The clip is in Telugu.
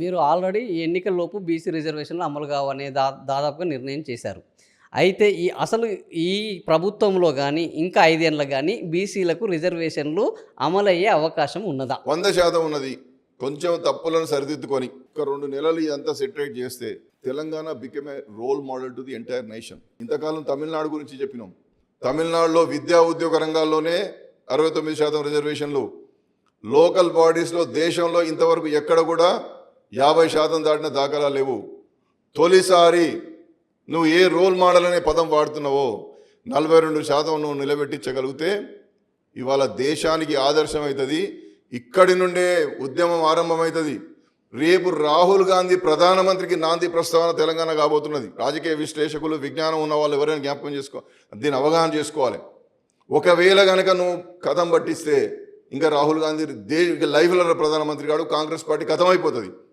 మీరు ఆల్రెడీ ఈ ఎన్నికల్లోపు బీసీ రిజర్వేషన్లు అమలు కావనే దాదాపుగా నిర్ణయం చేశారు. అయితే ఈ ప్రభుత్వంలో గానీ, ఇంకా 5 ఏళ్లకు గానీ బీసీలకు రిజర్వేషన్లు అమలయ్యే అవకాశం ఉన్నదా? 100% ఉన్నది. కొంచెం తప్పులను సరిదిద్దుకొని ఒక 2 నెలలు ఇదంతా సెటరేట్ చేస్తే Telangana become a role model to the entire nation. ఇంతకాలం తమిళనాడు గురించి చెప్పినాం. తమిళనాడులో విద్యా ఉద్యోగ రంగాల్లోనే 69% రిజర్వేషన్లు. లోకల్ బాడీస్లో దేశంలో ఇంతవరకు ఎక్కడ కూడా 50% దాటిన దాఖలా లేవు. తొలిసారి నువ్వు ఏ రోల్ మోడల్ అనే పదం వాడుతున్నావో 42% నువ్వు నిలబెట్టించగలిగితే ఇవాళ దేశానికి ఆదర్శం అవుతుంది. ఇక్కడి నుండే ఉద్యమం ఆరంభమవుతుంది. రేపు రాహుల్ గాంధీ ప్రధానమంత్రికి నాంది ప్రస్తావన తెలంగాణ కాబోతున్నది. రాజకీయ విశ్లేషకులు, విజ్ఞానం ఉన్న వాళ్ళు ఎవరైనా జ్ఞాపకం దీన్ని అవగాహన చేసుకోవాలి. ఒకవేళ కనుక నువ్వు కథం పట్టిస్తే ఇంకా రాహుల్ గాంధీ లైఫ్లో ప్రధానమంత్రి కాడు, కాంగ్రెస్ పార్టీ కథం అయిపోతుంది.